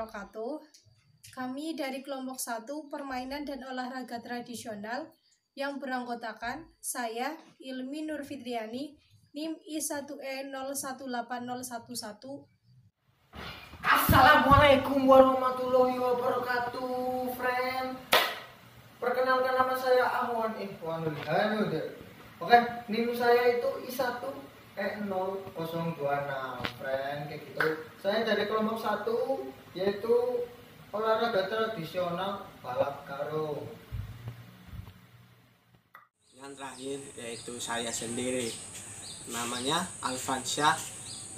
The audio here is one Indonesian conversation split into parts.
wabarakatuh. Kami dari kelompok 1 permainan dan olahraga tradisional yang beranggotakan saya Ilmi Nurfitriani NIM I1E018011. Assalamualaikum warahmatullahi wabarakatuh, friend. Perkenalkan, nama saya Ahwan Oke, NIM saya itu I1E0026, friend, kayak gitu. Saya dari kelompok 1, yaitu olahraga tradisional balap karung. Yang terakhir yaitu saya sendiri, namanya Alfansyah,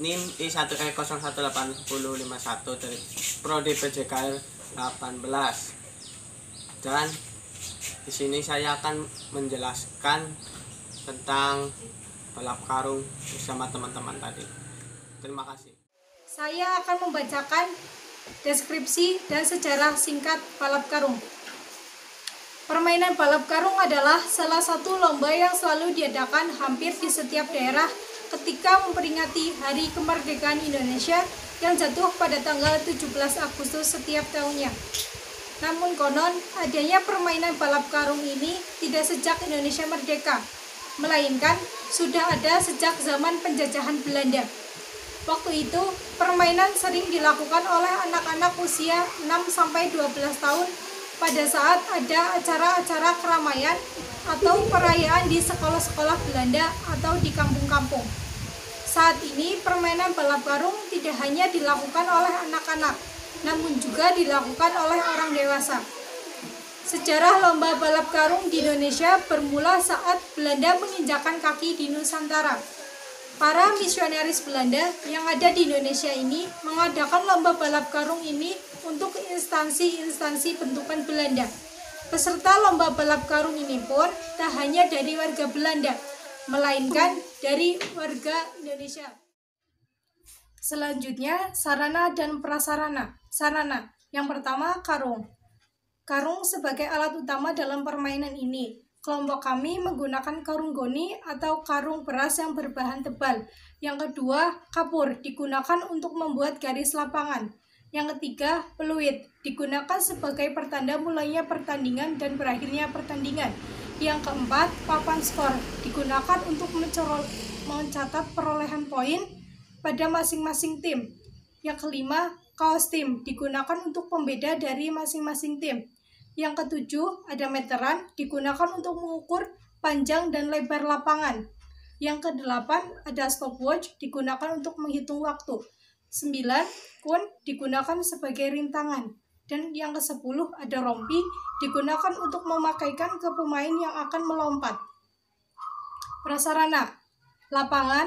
NIM I1E018051 dari Prodi PJKR 18. Dan di sini saya akan menjelaskan tentang balap karung bersama teman-teman tadi. Terima kasih. Saya akan membacakan deskripsi dan sejarah singkat balap karung. Permainan balap karung adalah salah satu lomba yang selalu diadakan hampir di setiap daerah ketika memperingati Hari Kemerdekaan Indonesia yang jatuh pada tanggal 17 Agustus setiap tahunnya. Namun konon, adanya permainan balap karung ini tidak sejak Indonesia merdeka, melainkan sudah ada sejak zaman penjajahan Belanda. Waktu itu, permainan sering dilakukan oleh anak-anak usia 6-12 tahun pada saat ada acara-acara keramaian atau perayaan di sekolah-sekolah Belanda atau di kampung-kampung. Saat ini, permainan balap karung tidak hanya dilakukan oleh anak-anak, namun juga dilakukan oleh orang dewasa. Sejarah lomba balap karung di Indonesia bermula saat Belanda menginjakan kaki di Nusantara. Para misionaris Belanda yang ada di Indonesia ini mengadakan lomba balap karung ini untuk instansi-instansi bentukan Belanda. Peserta lomba balap karung ini pun tak hanya dari warga Belanda, melainkan dari warga Indonesia. Selanjutnya, sarana dan prasarana. Sarana. Yang pertama, karung. Karung sebagai alat utama dalam permainan ini. Kelompok kami menggunakan karung goni atau karung beras yang berbahan tebal. Yang kedua, kapur, digunakan untuk membuat garis lapangan. Yang ketiga, peluit, digunakan sebagai pertanda mulainya pertandingan dan berakhirnya pertandingan. Yang keempat, papan skor, digunakan untuk mencatat perolehan poin pada masing-masing tim. Yang kelima, kaos tim, digunakan untuk pembeda dari masing-masing tim. Yang ketujuh, ada meteran, digunakan untuk mengukur panjang dan lebar lapangan. Yang kedelapan, ada stopwatch, digunakan untuk menghitung waktu. 9, kun, digunakan sebagai rintangan. Dan yang ke-10, ada rompi, digunakan untuk memakaikan ke pemain yang akan melompat. Prasarana, lapangan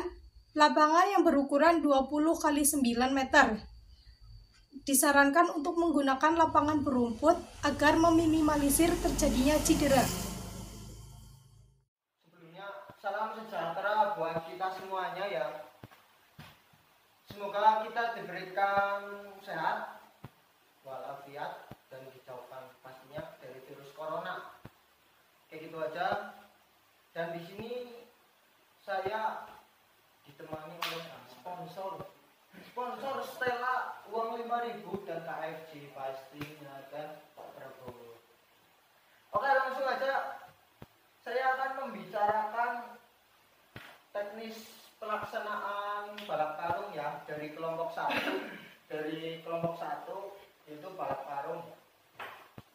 yang berukuran 20 x 9 meter. Disarankan untuk menggunakan lapangan berumput agar meminimalisir terjadinya cedera. Sebelumnya, salam sejahtera buat kita semuanya ya. Semoga kita diberikan sehat, walafiat, dan dijauhkan pastinya dari virus corona. Kayak gitu aja. Dan di sini saya ditemani oleh sponsor Stella uang 5.000 dan KFC pastinya dan Pak Prabowo. Oke, langsung aja saya akan membicarakan teknis pelaksanaan balap karung ya dari kelompok 1 yaitu balap karung.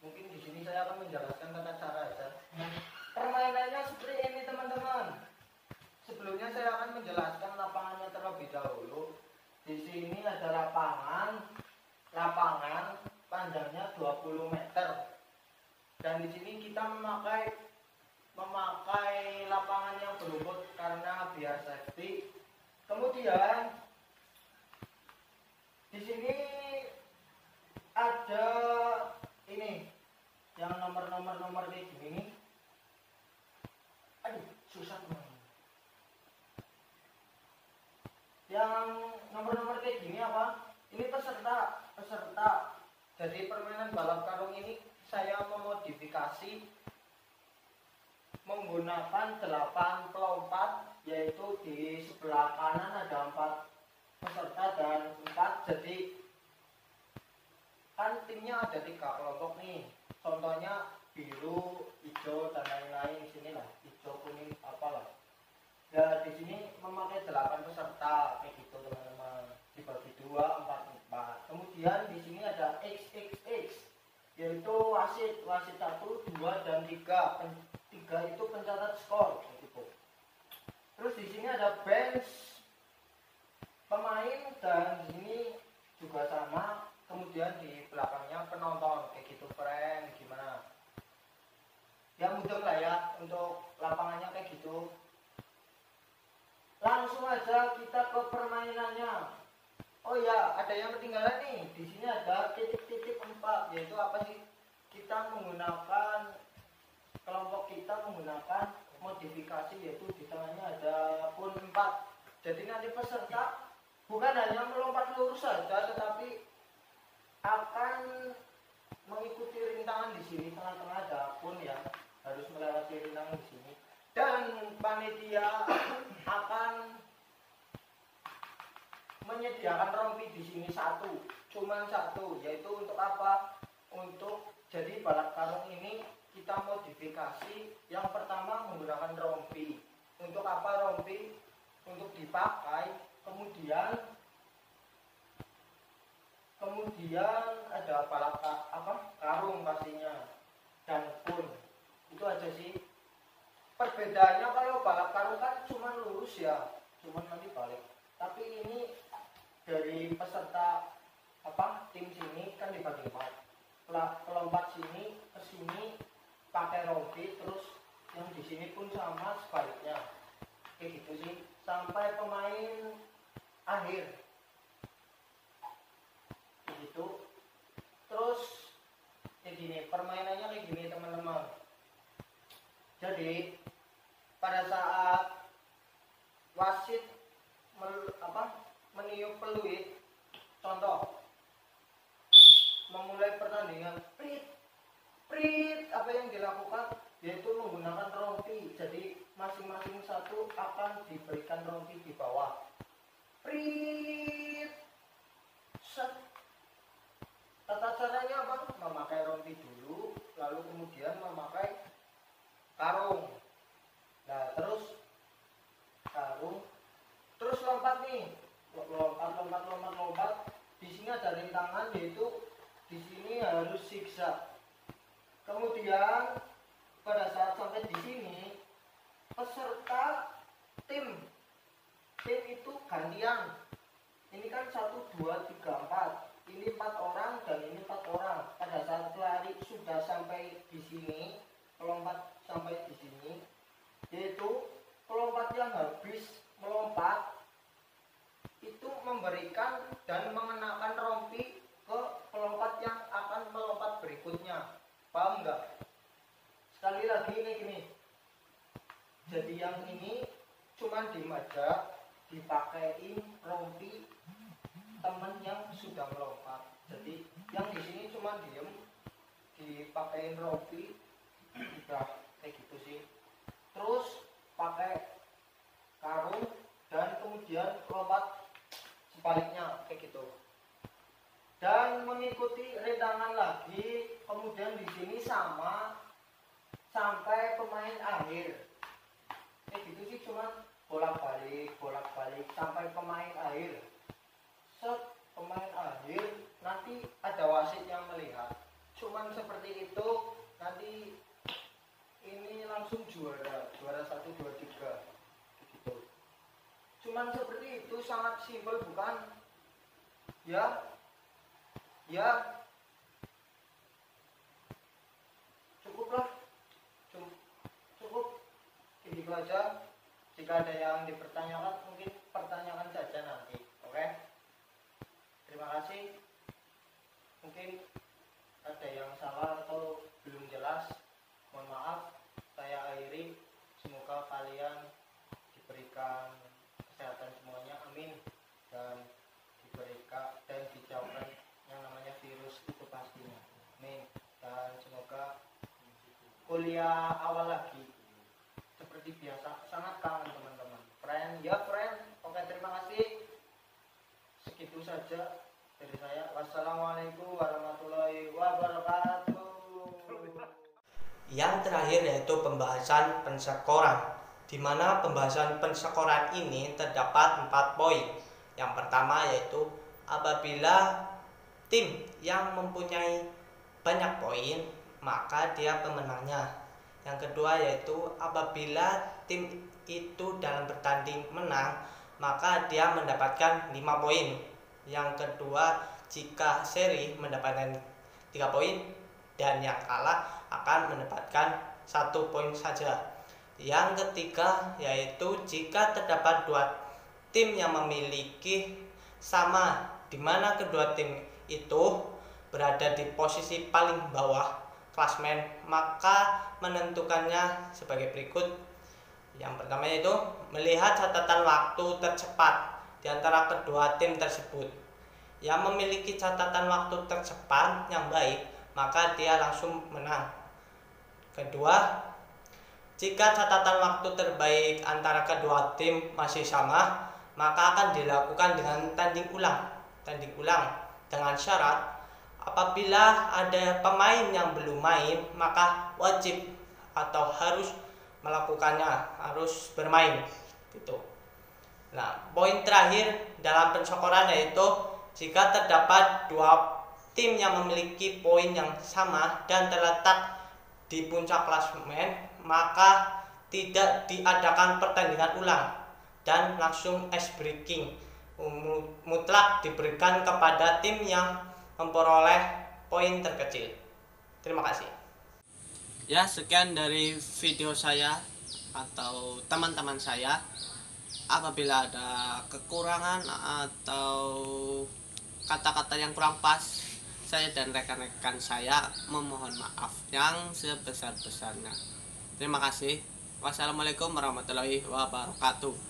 Mungkin di sini saya akan menjelaskan tata cara ya. Permainannya seperti ini teman-teman. Sebelumnya saya akan menjelaskan lapangannya terlebih dahulu. Di sini ada lapangan panjangnya 20 meter. Dan di sini kita memakai lapangan yang berumput karena biar safety. Kemudian di sini ada ini yang nomor kayak gini. Aduh, susah teman. Yang nomor kayak gini apa? Ini peserta. Jadi permainan balap karung ini saya memodifikasi menggunakan 8 pelompat, yaitu di sebelah kanan ada 4 peserta dan 4, jadi memakai 8 peserta kayak gitu teman-teman, dibagi 2, 4, 4. Kemudian di sini ada XXX, yaitu wasit 1, 2, dan 3. 3 itu pencatat skor kayak gitu. Terus di sini ada bench pemain, dan di sini juga sama. Kemudian di belakangnya penonton kayak gitu, friend. Gimana? Ya mudah lah ya untuk lapangannya kayak gitu. Langsung aja kita ke permainannya. Oh ya, ada yang ketinggalan nih. Di sini ada titik-titik 4, yaitu apa sih? Kita menggunakan, kelompok kita menggunakan modifikasi, yaitu di tengahnya ada pun 4. Jadi nanti peserta bukan hanya melompat lurus saja, tetapi akan mengikuti rintangan di sini. Tengah-tengah ada pun ya, harus melewati rintangan di sini. Dan panitia akan menyediakan rompi di sini cuman satu, yaitu untuk apa? Untuk jadi balap karung ini kita modifikasi. Yang pertama menggunakan rompi. Untuk apa rompi? Untuk dipakai. Kemudian ada balap karung pastinya, dan pun. Itu aja sih. Perbedaannya kalau balap karung kan cuma lurus ya, cuma nanti balik. Tapi ini dari peserta tim sini kan dibagi 4. Pelompat sini ke sini pakai rompi, terus yang di sini pun sama sebaliknya. Kayak gitu sih sampai pemain akhir. Kayak gitu. Terus kayak gini, permainannya kayak gini teman-teman. Jadi pada saat wasit meniup peluit, contoh memulai pertandingan, prit, apa yang dilakukan yaitu menggunakan rompi. Jadi masing-masing satu akan diberikan rompi di bawah. Prit, set. Tata caranya apa? Memakai rompi dulu, lalu kemudian memakai karung. Nah, terus karung, terus lompat nih, lompat. Di sini ada rintangan, yaitu di sini harus zigzag. Kemudian pada saat sampai di sini, peserta tim itu gantian. Ini kan 1, 2, 3, 4. Ini 4 orang dan ini 4 orang. Pada saat pelari sudah sampai di sini, pelompat sampai di sini, yaitu pelompat yang habis melompat itu memberikan dan mengenakan rompi ke pelompat yang akan melompat berikutnya. Paham nggak? Sekali lagi ini gini. Jadi yang ini cuman dimajak, dipakein rompi teman yang sudah melompat. Jadi yang di sini cuma diem, dipakein rompi, udah kayak gitu sih. Terus pakai karung dan kemudian lompat sebaliknya kayak gitu. Dan mengikuti rintangan lagi, kemudian di sini sama sampai pemain akhir. Kayak gitu sih, cuma bolak-balik sampai pemain akhir. Set pemain akhir nanti ada wasit yang melihat. Cuman seperti itu, nanti ini langsung juara 1, 2, 3 gitu. Cuman seperti itu, sangat simpel bukan? Ya cukuplah, cukup gitu aja. Jika ada yang dipertanyakan, mungkin pertanyakan saja nanti. Oke, terima kasih. Mungkin ada yang salah atau belum jelas, mohon maaf. Saya akhiri. Semoga kalian diberikan kesehatan semuanya, amin, dan diberikan dan dijauhkan yang namanya virus itu pastinya, amin. Dan semoga kuliah awal lagi seperti biasa. Sangat kangen teman-teman, friend. Oke, terima kasih. Segitu saja dari saya. Wassalamualaikum warahmatullahi wabarakatuh. Yang terakhir yaitu pembahasan penskoran. di mana pembahasan penskoran ini terdapat 4 poin. Yang pertama yaitu apabila tim yang mempunyai banyak poin maka dia pemenangnya. Yang kedua yaitu apabila tim itu dalam bertanding menang maka dia mendapatkan 5 poin. Yang kedua, jika seri mendapatkan 3 poin dan yang kalah akan mendapatkan 1 poin saja. Yang ketiga yaitu jika terdapat 2 tim yang memiliki sama, di mana kedua tim itu berada di posisi paling bawah klasmen, maka menentukannya sebagai berikut. Yang pertama yaitu melihat catatan waktu tercepat di antara kedua tim tersebut. Yang memiliki catatan waktu tercepat yang baik, maka dia langsung menang. Kedua, jika catatan waktu terbaik antara kedua tim masih sama, maka akan dilakukan dengan tanding ulang. Tanding ulang dengan syarat apabila ada pemain yang belum main, maka wajib atau harus melakukannya, harus bermain gitu. Nah, poin terakhir dalam penskoran yaitu jika terdapat 2 tim yang memiliki poin yang sama dan terletak di puncak klasemen, maka tidak diadakan pertandingan ulang dan langsung ice breaking mutlak diberikan kepada tim yang memperoleh poin terkecil. Terima kasih. Ya, sekian dari video saya atau teman-teman saya. Apabila ada kekurangan atau kata-kata yang kurang pas, saya dan rekan-rekan saya memohon maaf yang sebesar-besarnya. Terima kasih. Wassalamualaikum warahmatullahi wabarakatuh.